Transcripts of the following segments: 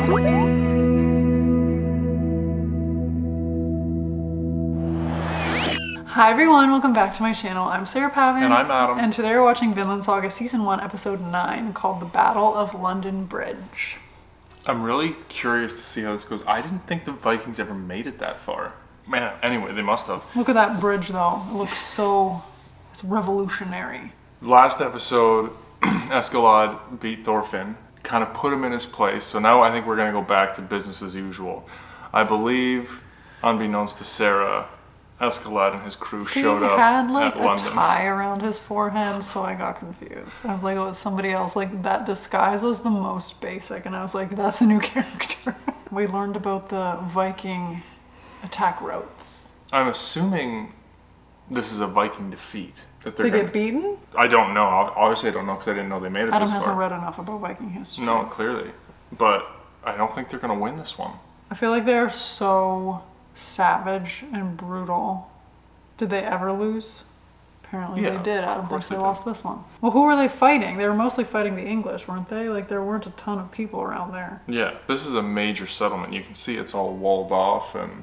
Hi everyone, welcome back to my channel. I'm Sarah Pavan. And I'm Adam. And today we're watching Vinland Saga Season 1, Episode 9, called The Battle of London Bridge. I'm really curious to see how this goes. I didn't think the Vikings ever made it that far. Man, anyway, they must have. Look at that bridge though. It looks so... it's revolutionary. Last episode, Escalade beat Thorfinn, kind of put him in his place. So now I think we're going to go back to business as usual. I believe, unbeknownst to Sarah, Escalade and his crew showed up at London. He had like a tie around his forehead, so I got confused. I was like, oh, it's somebody else. Like, that disguise was the most basic, and I was like, that's a new character. We learned about the Viking attack routes. I'm assuming this is a Viking defeat. That they get beaten? I don't know. Obviously I don't know because I didn't know they made it Adam this far. hasn't read enough about Viking history. No, clearly. But I don't think they're going to win this one. I feel like they're so savage and brutal. Did they ever lose? Apparently they did. I don't think they lost this one. Well, who were they fighting? They were mostly fighting the English, weren't they? Like, there weren't a ton of people around there. Yeah, this is a major settlement. You can see it's all walled off, and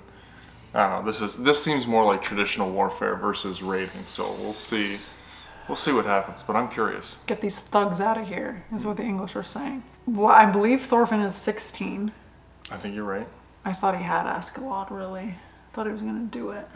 I don't know. This seems more like traditional warfare versus raiding. So we'll see what happens. But I'm curious. Get these thugs out of here, is what the English are saying. Well, I believe Thorfinn is 16. I think you're right. I thought he had Askeladd, really. I thought he was going to do it.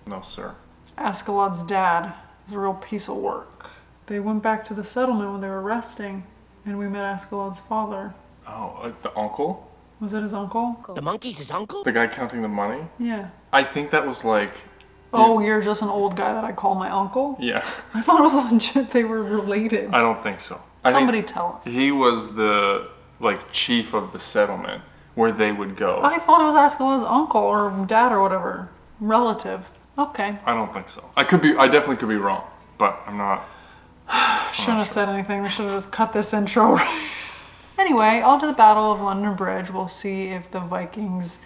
No, sir. Askeladd's dad is a real piece of work. They went back to the settlement when they were resting, and we met Askeladd's father. Oh, like the uncle? Was it his uncle? The monkey's his uncle? The guy counting the money? Yeah. I think that was like... Oh, you're just an old guy that I call my uncle? Yeah. I thought it was legit they were related. I don't think so. Somebody tell us. He was the, like, chief of the settlement where they would go. I thought it was Askeladd's uncle or dad or whatever. Relative. Okay. I don't think so. I definitely could be wrong, but I'm not. Shouldn't have said anything. We should have just cut this intro. Anyway, on to the Battle of London Bridge. We'll see if the Vikings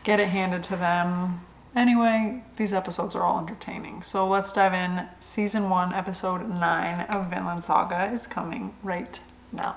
get it handed to them. Anyway, these episodes are all entertaining. So let's dive in. Season 1, Episode 9 of Vinland Saga is coming right now.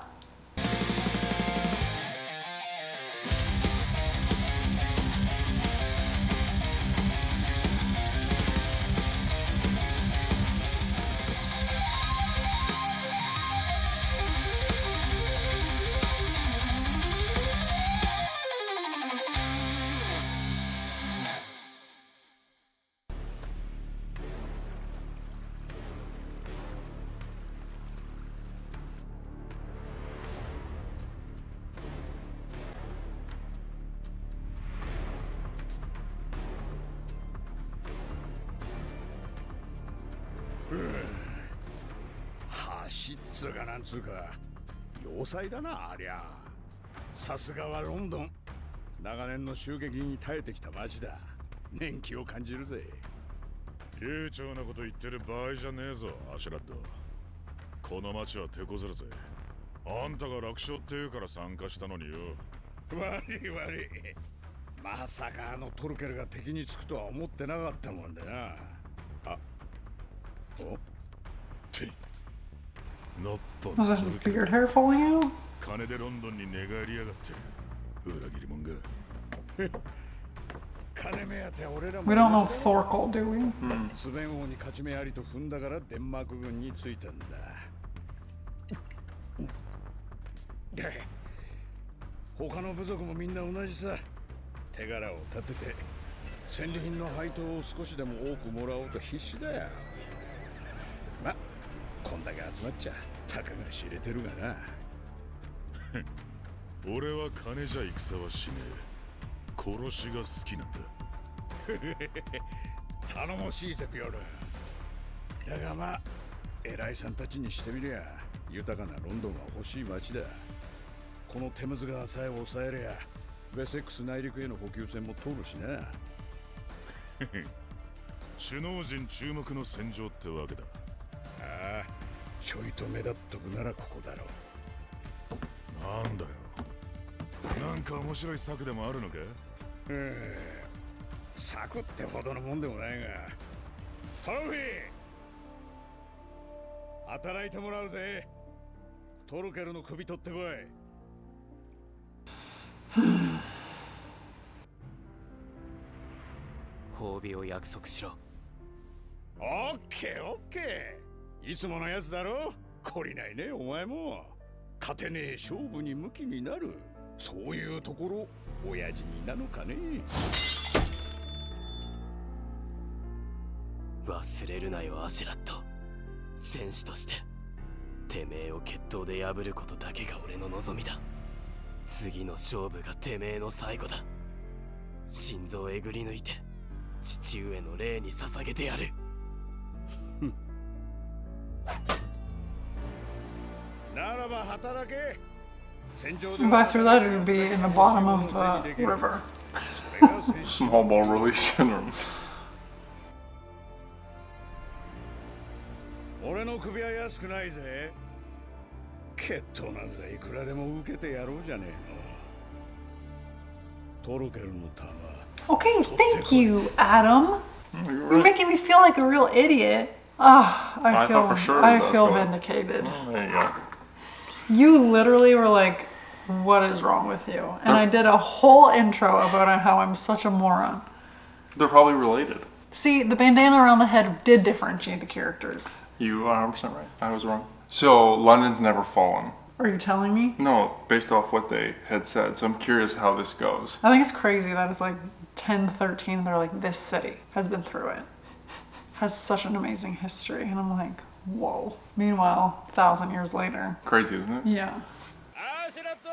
つうかなんつうか要塞だなありゃ。さすがはロンドン。長年の襲撃に耐えてきた町だ。年季を感じるぜ。悠長なこと言ってる場合じゃねえぞ、アシュラッド。この町は手こずるぜ。あんたが楽勝って言うから参加したのによ。悪い悪い。まさかトルケルが敵につくとは思ってなかったもんだな。あ、おってWas that his beard hair falling out? 金でロンドンに寝返りやがって裏切り者が。We don't know Thorkel, do we? スベン王に勝ち目ありと踏んだからデンマーク軍についたんだ。他の部族もみんな同じさ。手柄を立てて戦利品の配当を少しでも多くもらおうと必死だよ。ま、こんだけ集まっちゃたかが知れてるがな。俺は金じゃ戦はしねえ。殺しが好きなんだ。頼もしいぜピョル。だがまあ偉いさんたちにしてみりゃ豊かなロンドンは欲しい街だ。このテムズ川さえ抑えりゃウェセックス内陸への補給線も通るしな。首脳陣注目の戦場ってわけだ。ああ、ちょいと目立っとくならここだろう。なんだよ。なんか面白い策でもあるのか？策ってほどのもんでもないが。トロフィー働いてもらうぜ。トルケルの首取ってこい。褒美を約束しろ。オッケーオッケー。いつものやつだろ。懲りないねお前も。勝てねえ勝負に向きになる。そういうところ親父になのかね。忘れるなよアシュラット。戦士としててめえを決闘で破ることだけが俺の望みだ。次の勝負がてめえの最後だ。心臓をえぐり抜いて父上の霊に捧げてやる。ならば働け。戦場で If I threw that, it would be in the bottom of the river. Small ball release syndrome. 俺の首は安くないぜ。決闘なんざいくらでも受けてやろうじゃねえの。トロケルの弾。Okay, thank you, Adam. You're You're right. making me feel like a real idiot. Ah, I thought for sure it was I feel Escalade. vindicated. Oh, there you go. You literally were like, what is wrong with you? And I did a whole intro about how I'm such a moron. They're probably related. See, the bandana around the head did differentiate the characters. You are 100% right. I was wrong. So, London's never fallen. Are you telling me? No, based off what they had said. So, I'm curious how this goes. I think it's crazy that it's like 1013. They're like, this city has been through it. Has such an amazing history. And I'm like, whoa. Meanwhile, 1,000 years later. Crazy, isn't it? Yeah. アシュラット。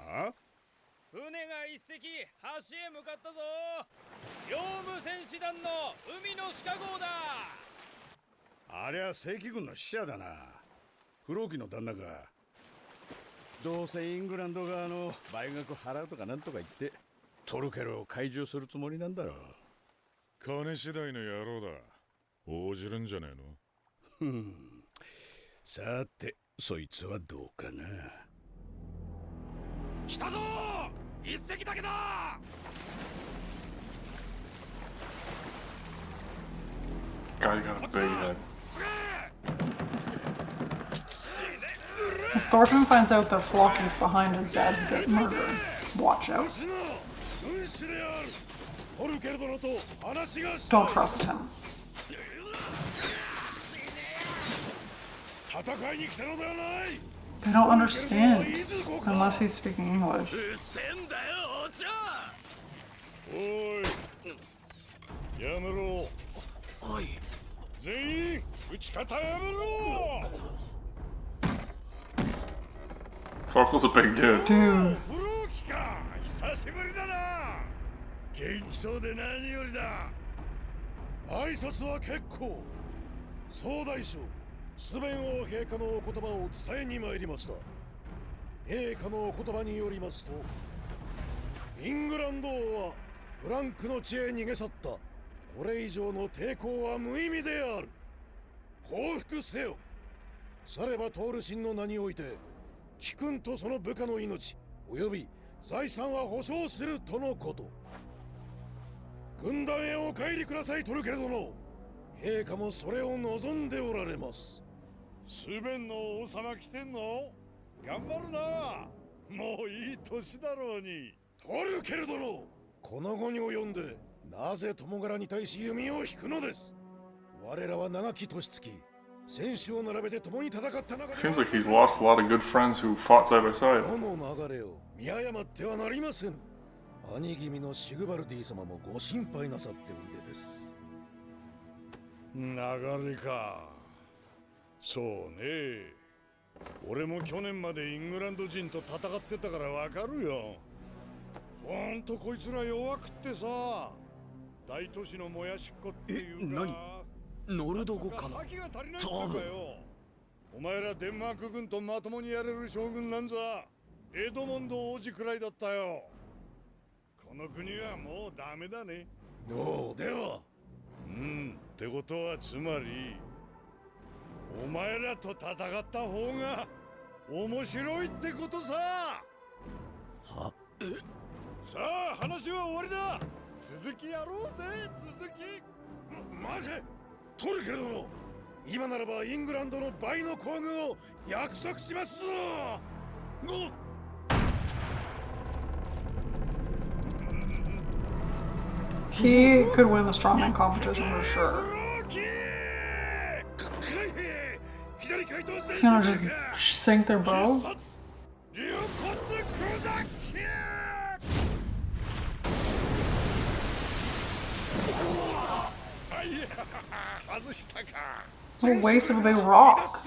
あ？船が一隻橋へ向かったぞ。洋務戦士団の海のシカ号だ。ありゃ正規軍の使者だな。フローキの旦那か。どうせイングランド側の倍額払うとかなんとか言ってトルケルを懐柔するつもりなんだろう。金次第の野郎だ。応じるんじゃねえの。さてそいつはどうかな。来たぞ一隻だけだ。God, you got a big head. If Thorfinn finds out that Flocky's behind his dad, he's getting murdered. Watch out. Don't trust him. They don't understand unless he's speaking English. おいやめろ。おい全員撃ち方やめろ。 Thorkel's a big dude. Dude. フローキか久しぶりだな。元気そうで何よりだ。挨拶は結構。総大将スベン王陛下のお言葉を伝えに参りました。陛下のお言葉によりますと、イングランド王はフランクの地へ逃げ去った。これ以上の抵抗は無意味である。降伏せよ。さればトール神の名において貴君とその部下の命および財産は保証するとのこと。軍団へお帰りくださいトルケル殿。陛下もそれを望んでおられます。スベンの王様来てんの？頑張るな。もういい年だろうに。トルケル殿、この後に及んでなぜ友柄に対し弓を引くのです。我らは長き年月戦士を並べて共に戦った中で Seems like he's lost a lot of good friends who fought side by side. この流れを見誤ってはなりません。兄君のシグバルディ様もご心配なさっておいでです。流れか。そうね。俺も去年までイングランド人と戦ってたからわかるよ。ほんとこいつら弱くってさ。大都市のもやしっこっていうか。ノルド語かな。多分。お前らデンマーク軍とまともにやれる将軍なんざエドモンド王子くらいだったよ。この国はもうダメだね。おうでは。ってことはつまりお前らと戦った方が面白いってことさ。は？さあ話は終わりだ。続きやろうぜ続き。マジトルケル殿、今ならばイングランドの倍の厚遇を約束します。He could win the strongman competition for sure. He's gonna just sink their bow? What a waste of a big rock.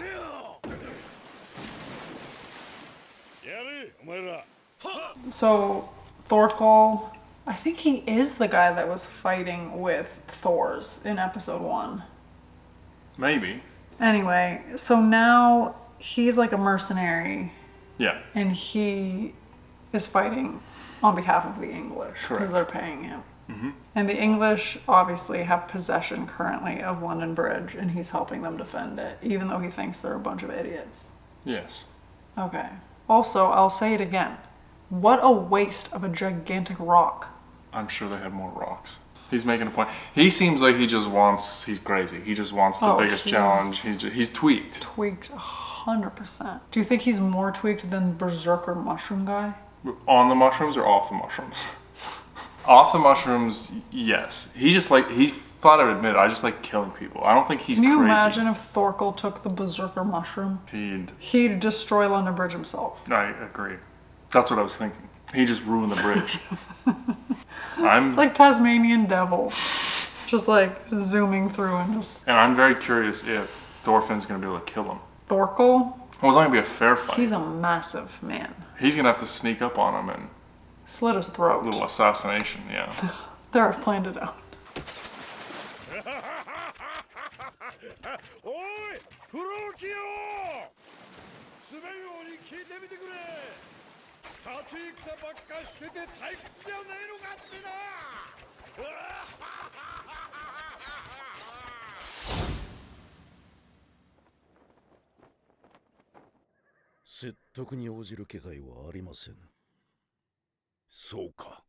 So, Thorkel, I think he is the guy that was fighting with Thors in episode 1. Maybe. Anyway, so now he's like a mercenary. Yeah. And he is fighting on behalf of the English because Correct. they're paying him. Mm-hmm. And the English obviously have possession currently of London Bridge, and he's helping them defend it, even though he thinks they're a bunch of idiots. Yes. Okay. Also, I'll say it again. What a waste of a gigantic rock. I'm sure they have more rocks. He's making a point. He seems like he's crazy. He just wants the biggest challenge. He's tweaked. Tweaked 100%. Do you think he's more tweaked than Berserker Mushroom Guy? On the mushrooms or off the mushrooms? Off the mushrooms, yes. He's flat out admitted, I just like killing people. I don't think he's crazy. crazy. Can you imagine if Thorkel took the Berserker Mushroom? He'd destroy London Bridge himself. I agree. That's what I was thinking. He just ruined the bridge. It's like Tasmanian Devil. Just like zooming through and just... And I'm very curious if Thorfinn's going to be able to kill him. Thorkel? Well, it's not going to be a fair fight. He's a massive man. He's going to have to sneak up on him and... slit his throat. A little assassination, yeah. There, I've planned it out. Oi! Furokio! すべように聞いてみてくれ! 立ち戦ばっかしてて退屈じゃねえのかってな! 説得に応じる気配はありません。そうか。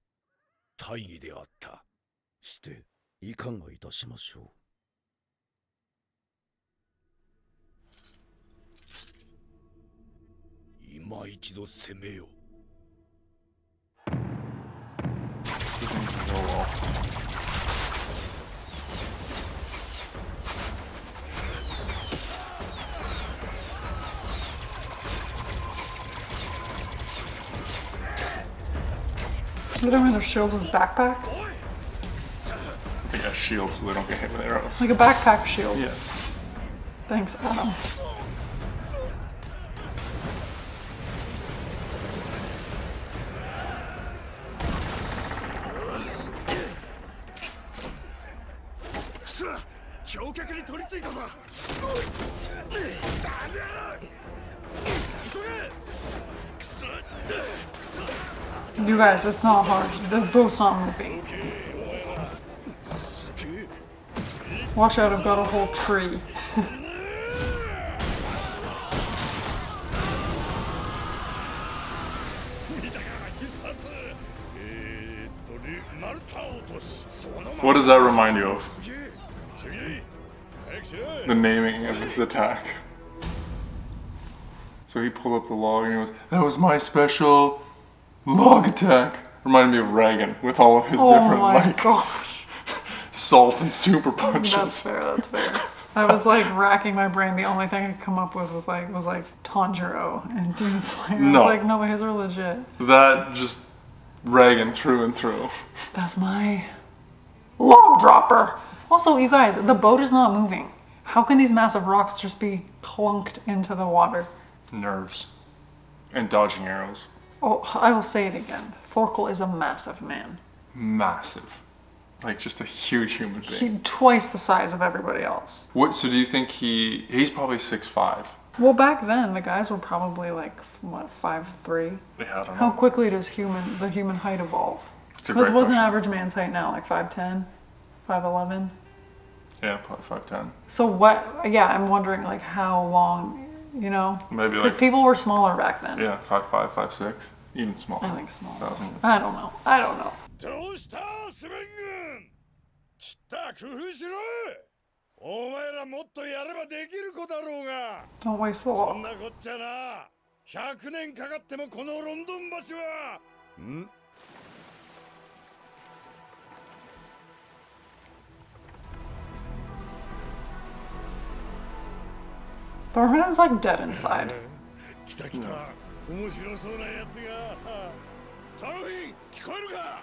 大義であった。していかがいたしましょう。今一度攻めよ。Are they wearing their shields as backpacks? They got shields so they don't get hit with arrows. Like a backpack shield. Yeah. Thanks, Adam. You guys, it's not hard. The boat's not moving. Watch out, I've got a whole tree. What does that remind you of? The naming of his attack. So he pulled up the log and he goes, "That was my special log attack." Reminded me of Reagan with all of his different like salt and super punches. That's fair, that's fair. I was like racking my brain. The only thing I could come up with was like Tanjiro and Demon Slayer. I was like, no, but his are legit. That just Reagan through and through. That's my log dropper. Also, you guys, the boat is not moving. How can these massive rocks just be clunked into the water? Nerves. And dodging arrows. Oh, I will say it again. Thorkel is a massive man. Massive. Like just a huge human being. Twice the size of everybody else. So do you think he's probably 6'5"? Well, back then, the guys were probably like, what, 5'3"? Yeah, I don't know. How quickly does the human height evolve? What's an average man's height now? Like 5'10"? 5'11"? Yeah, probably 5'10". So I'm wondering like how long, you know? Maybe because like... people were smaller back then. Yeah, 5'5", 5'6". Even smaller. I think smaller. 1,000. I don't know. Don't waste the law. Thorfinn is like dead inside. 来た来た、面白そうなやつが。タロフィン、聞こえるか？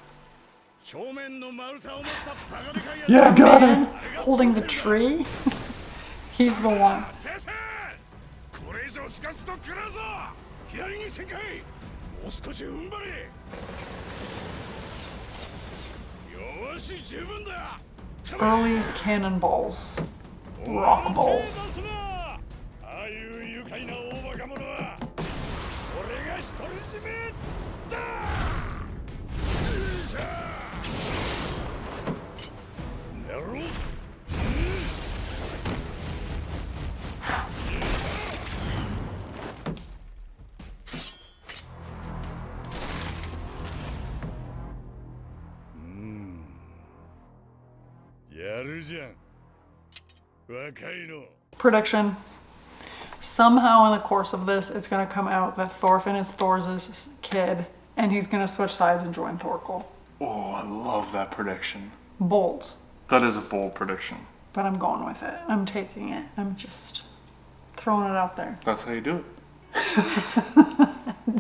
正面の丸太を持ったバカでかいやつ。 Yeah, got him. Holding the tree? He's the one. 先生、これ以上近づくと食らうぞ。左に旋回。もう少し踏ん張れ。よし、十分だ。 Early cannonballs. Rock balls. ああいう愉快な大バカ者は俺が独り占めだ。やろう。やるじゃん。若いの。 Prediction. Somehow in the course of this, it's going to come out that Thorfinn is Thor's kid, and he's going to switch sides and join Thorkel. Oh, I love that prediction. Bold. That is a bold prediction. But I'm going with it. I'm taking it. I'm just throwing it out there. That's how you do it.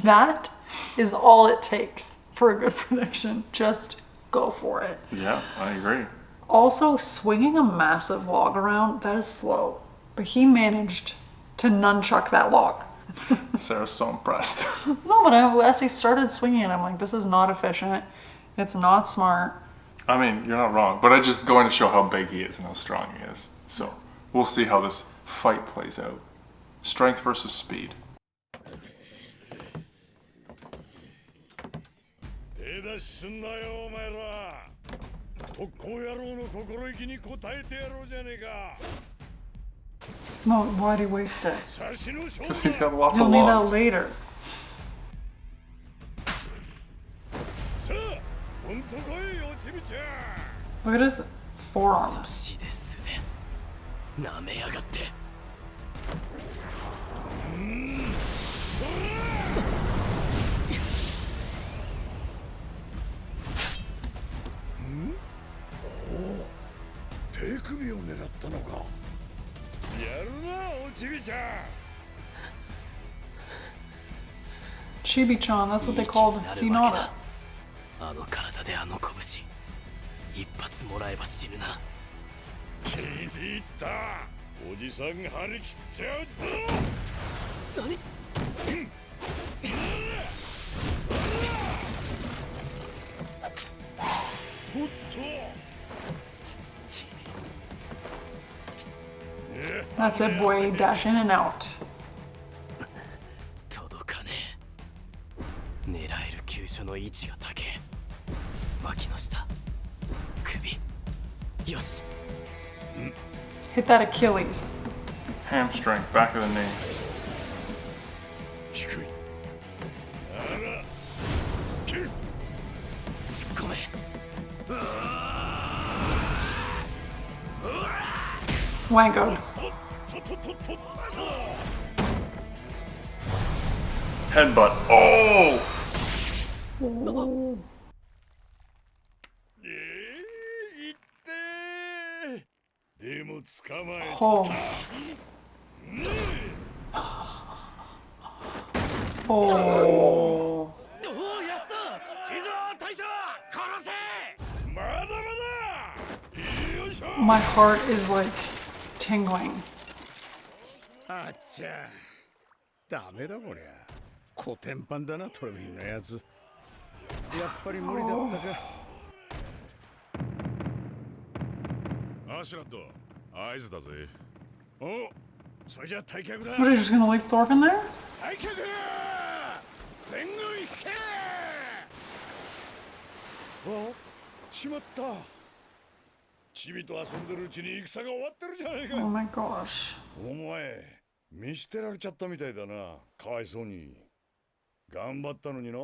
That is all it takes for a good prediction. Just go for it. Yeah, I agree. Also, swinging a massive log around, that is slow. But he managed to nunchuck that log. Sarah's so impressed. No, but as he started swinging it, I'm like, this is not efficient. It's not smart. I mean, you're not wrong, but I'm just going to show how big he is and how strong he is. So we'll see how this fight plays out. Strength versus speed. 手出しすんなよ、お前ら。特攻野郎の心意気に応えてやろうじゃねえか。 No, why'd he waste it? Because he's got lots He'll of need that logs. later. Look at his forearms. なめやがって。手首を狙ったのか。やるな、おちびちゃん。 Chibi-chan, that's what they called Hinata. あの体であの拳、一発もらえば死ぬな。気に入った。おじさん張り切っちゃうぞ。何？ おっと。 That's it, boy. Dash in and out. 届かねえ。狙える急所の位置が高え。脇の下、首。よし。 Hit that Achilles. Hamstring, back of the knee. 低い。なら、蹴る。突っ込め。 Wangoed. Headbutt. Oh! いってー。でも捕まえた。 Oh. Oh. おお、やった。いいぞ、大将。殺せ。まだまだ。よいしょ。 My heart is like tingling. あっちゃ。ダメだこりゃ。コテンパンだな、トロフィーのやつ。やっぱり無理だったか。アシュラッド、合図だぜ。お、それじゃ退却だ。 What, are you just gonna leave Thorfinn there? 退却。全軍引け。あ、しまった。チビと遊んでるうちに戦が終わってるじゃないか。 Oh my gosh. お前、見捨てられちゃったみたいだな。かわいそうに。頑張ったのにな。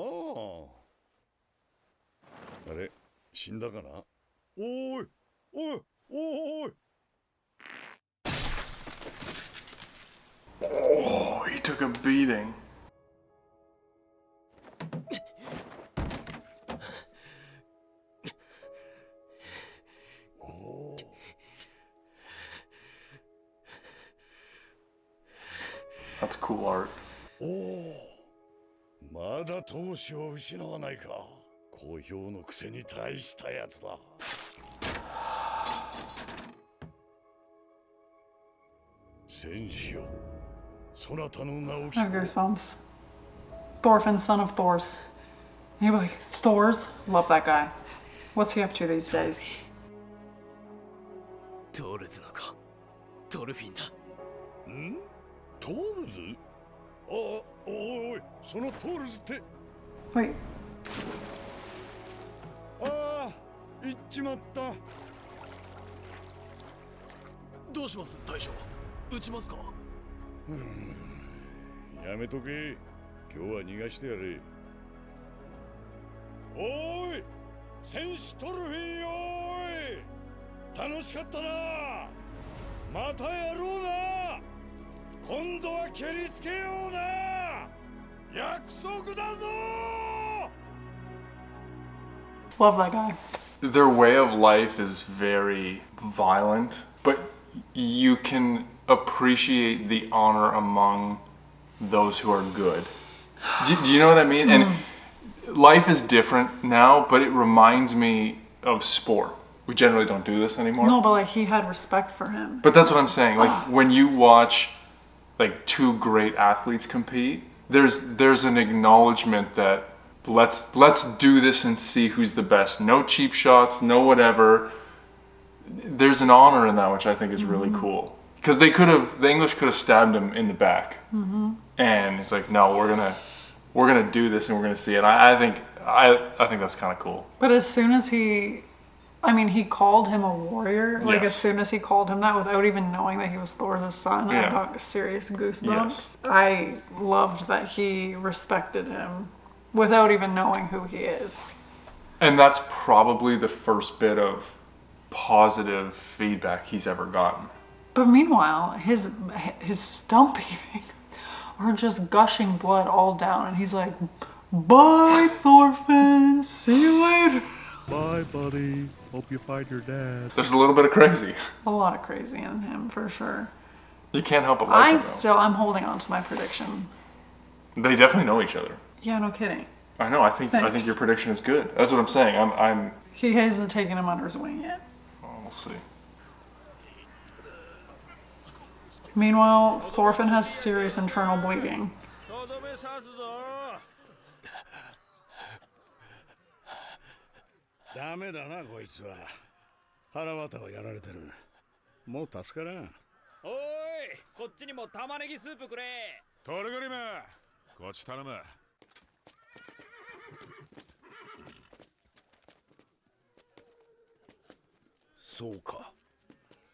あれ、死んだかな。おーい、おい、おーい。 Oh, he took a beating. That's cool art. おお、まだ闘志を失わないか。好評のくせに大したやつだ。戦士よ、そなたの名を聞 I こ have う。 goosebumps. Thorfinn, son of Thors. You're like, Thors? Love that guy. What's he up to these days? トールズの子トルフィンだ。ん？トールズ？あ、おいおい、そのトールズって。 Wait, ああ、行っちまった。どうします大将、撃ちますか。やめとけ。今日は逃がしてやれ。おーい、戦士トルフィンよーい。楽しかったな。またやろうな。今度は蹴りつけような。約束だぞ。 love that guy. Their way of life is very violent, but you can appreciate the honor among those who are good. Do you know what I mean? And life is different now, but it reminds me of sport. We generally don't do this anymore. No, but like he had respect for him. But that's what I'm saying. Like when you watch like two great athletes compete, there's an acknowledgement that let's do this and see who's the best. No cheap shots, no whatever. There's an honor in that, which I think is really cool. Because the English could have stabbed him in the back, and it's like, no, we're gonna do this and we're gonna see it. I think that's kind of cool. But as soon as he called him a warrior. Like as Yes. soon as he called him that, without even knowing that he was Thor's son, I Yeah. got serious goosebumps. Yes. I loved that he respected him without even knowing who he is. And that's probably the first bit of positive feedback he's ever gotten. But meanwhile, his stump heaving are just gushing blood all down, and he's like, "Bye, Thorfinn. See you later." Bye, buddy. Hope you find your dad. There's a little bit of crazy. A lot of crazy in him for sure. You can't help but like it though. I'm holding on to my prediction. They definitely know each other. Yeah, no kidding. I know. I think Thanks. your prediction is good. That's what I'm saying. I'm. He hasn't taken him under his wing yet. We'll see. Meanwhile, Thorfinn has serious internal bleeding. とどめ刺すぞ。ダメだなこいつは。腹渡をやられてる。もう助からん。おーい、こっちにも玉ねぎスープくれ。トルグリム、こっち頼む。そうか。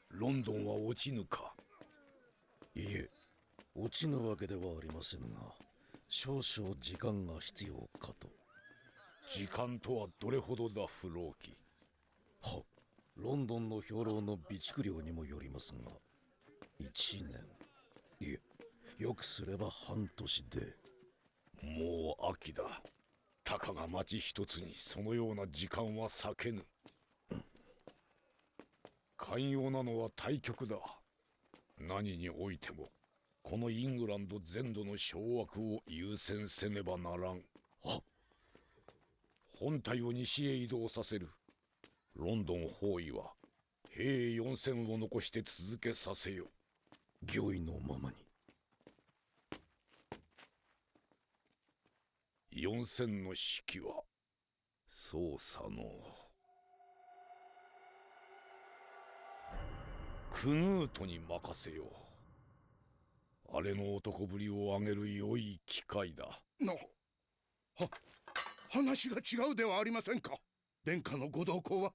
ロンドンは落ちぬか。いえ、落ちぬわけではありませんが、少々時間が必要かと。時間とはどれほどだ、不老記。は、ロンドンの兵糧の備蓄量にもよりますが、1年、いえ、よくすれば半年で。もう秋だ。たかが町一つにそのような時間は避けぬ。寛容なのは対極だ。何においてもこのイングランド全土の掌握を優先せねばならん。はっ。本体を西へ移動させる。ロンドン包囲は兵4000を残して続けさせよ。御意のままに。4000の指揮はそうさの。クヌートに任せよう。あれの男ぶりを挙げる良い機会だ。話が違うではありませんか。殿下のご動向は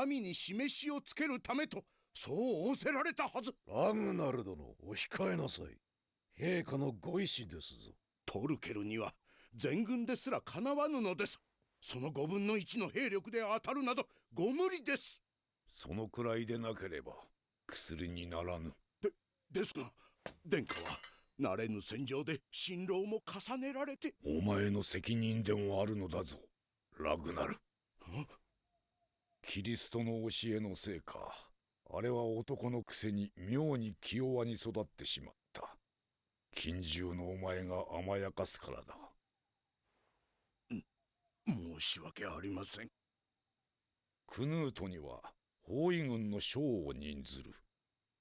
民に示しをつけるためとそう仰せられたはず。ラグナル殿、お控えなさい。陛下のご意志ですぞ。トルケルには全軍ですらかなわぬのです。その5分の1の兵力で当たるなどご無理です。そのくらいでなければ薬にならぬ。ですが殿下は慣れぬ戦場で辛労も重ねられて。お前の責任でもあるのだぞ、ラグナル。キリストの教えのせいか。あれは男のくせに妙に気弱に育ってしまった。近習のお前が甘やかすからだ。申し訳ありません。クヌートには包囲軍の将を任ずる。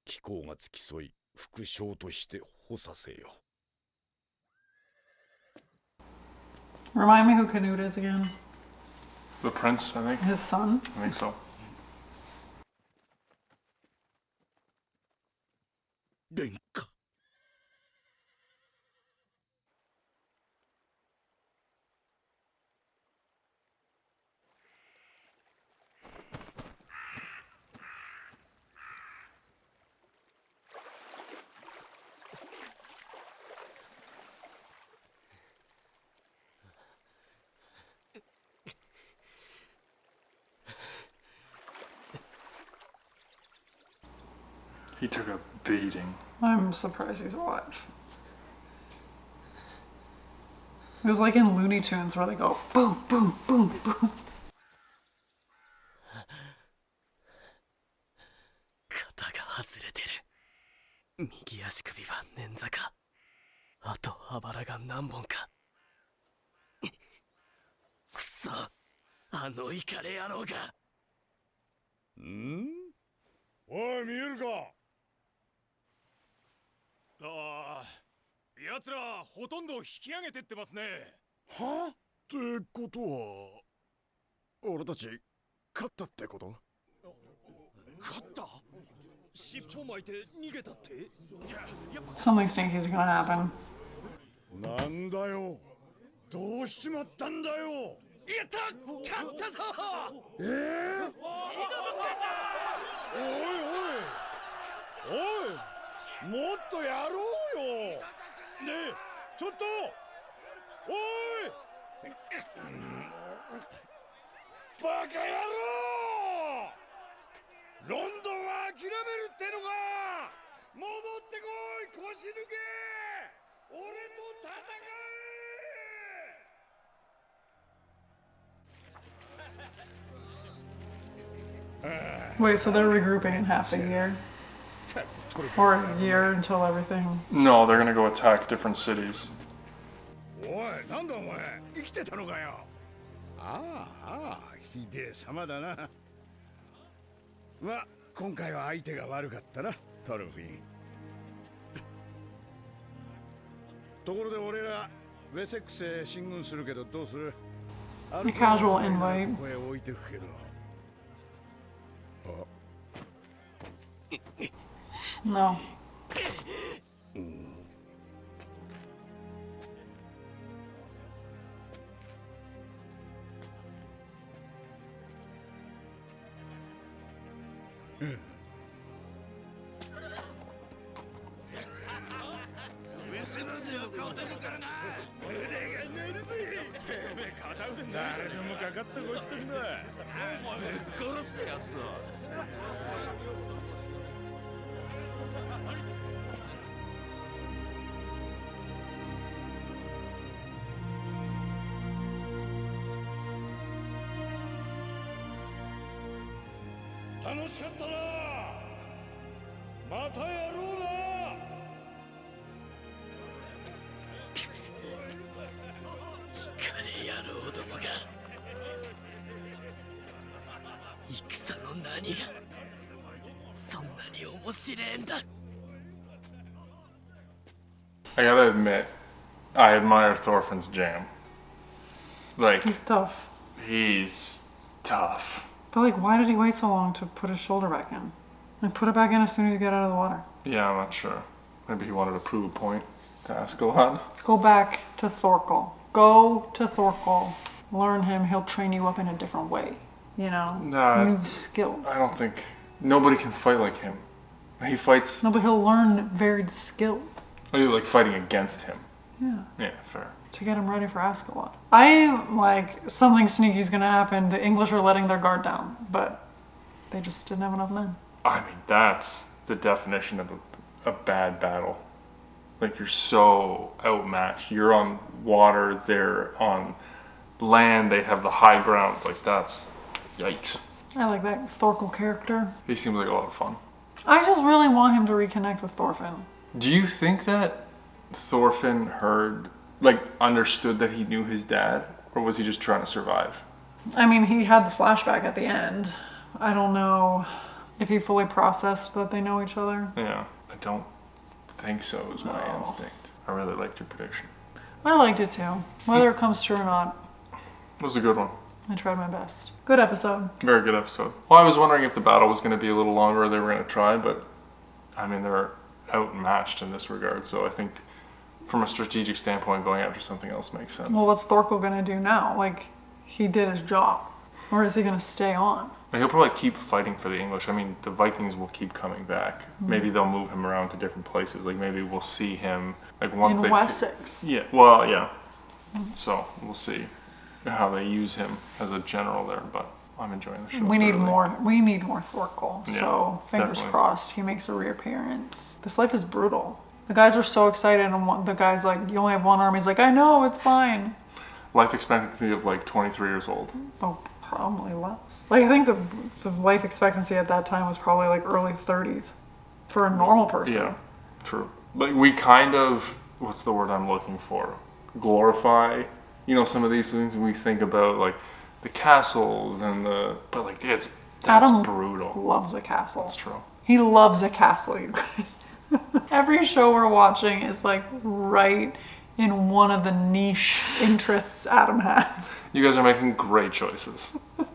貴公が付き添い副将として補佐せよ。Remind me who Canute is again. The prince, I think. His son. I think so. 殿下。He took a beating. I'm surprised he's alive. It was like in Looney Tunes where they go boom, boom, boom, boom. 肩が外れてる。右足首は捻挫か。あとあばらが何本か。くそ、あのイカレ野郎が。おい、見えるか。ああ、奴らほとんど引き上げてってますね。は？ってことは俺たち勝ったってこと？勝った？尻尾巻いて逃げたって？じゃあやっぱ Something stinky's gonna happen. なんだよ。どうしちまったんだよ。やった！勝ったぞ！おいおい、もっとやろうよ。ねえ、ちょっと。おい、バカ野郎。ロンドンは諦めるってのか。戻ってこい、腰抜け。俺と戦え。 Wait, so they're regrouping in half a year? Or a year until everything. No, they're gonna go attack different cities. おい、なんだお前、生きてたのかよ。ああ、ひでえ様だな。まあ、今回は相手が悪かったな、トルフィン。ところで俺らウェセックスへ進軍するけどどうする？ A casual invite. ここへ置いてくけど。No.「楽しかったな。またやろうな。」イカレ野郎どもが。戦の何がそんなに面白えんだ。 I gotta admit, I admire Thorfinn's jam. Like, He's tough. he's tough. But like, why did he wait so long to put his shoulder back in? Like, put it back in as soon as you get out of the water. Yeah, I'm not sure. Maybe he wanted to prove a point to Askeladd. Go back to Thorkel. Go to Thorkel. Learn him. He'll train you up in a different way. You know? Nah, New skills. I don't think nobody can fight like him. He fights. No, but he'll learn varied skills. Oh, you like fighting against him. Yeah. Yeah, fair. To get him ready for Askeladd. I'm like, something sneaky's gonna happen. The English are letting their guard down, but they just didn't have enough men. I mean, that's the definition of a bad battle. Like, you're so outmatched. You're on water, they're on land, they have the high ground. Like, that's yikes. I like that Thorkel character. He seems like a lot of fun. I just really want him to reconnect with Thorfinn. Do you think that Thorfinn heard, like, understood that he knew his dad, or was he just trying to survive? I mean, he had the flashback at the end. I don't know if he fully processed that they know each other. Yeah, I don't think so, is my instinct. I really liked your prediction. I liked it too. Whether it comes true or not, It was a good one. I tried my best. Good episode. Very good episode. Well, I was wondering if the battle was going to be a little longer or they were going to try, but I mean, they're outmatched in this regard, so I think from a strategic standpoint, going after something else makes sense. Well, what's Thorkel gonna do now? Like, he did his job. Or is he gonna stay on? And he'll probably keep fighting for the English. I mean, the Vikings will keep coming back. Maybe they'll move him around to different places. Like, maybe we'll see him, like, once In Wessex. Yeah, well, yeah. So, we'll see how they use him as a general there, but I'm enjoying the show. We need thoroughly. more. We need more Thorkel. Yeah, So fingers definitely. crossed he makes a reappearance. This life is brutal. The guys are so excited, and the guy's like, "You only have one arm." He's like, "I know, it's fine." Life expectancy of like 23 years old. Oh, probably less. Like, I think the life expectancy at that time was probably like early 30s for a normal person. Yeah, true. Like, we kind of, what's the word I'm looking for? Glorify, you know, some of these things. We think about like the castles and but like that's Adam brutal. Loves a castle. That's true. He loves a castle, you guys. Every show we're watching is like right in one of the niche interests Adam has. You guys are making great choices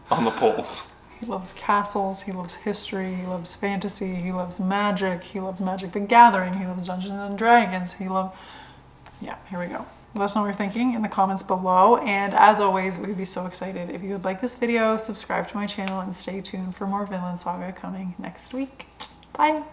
on the polls. He loves castles, he loves history, he loves fantasy, he loves Magic the Gathering, he loves Dungeons and Dragons, yeah, here we go. Let us know what you're thinking in the comments below, and as always, we'd be so excited if you would like this video, subscribe to my channel, and stay tuned for more Vinland Saga coming next week. Bye!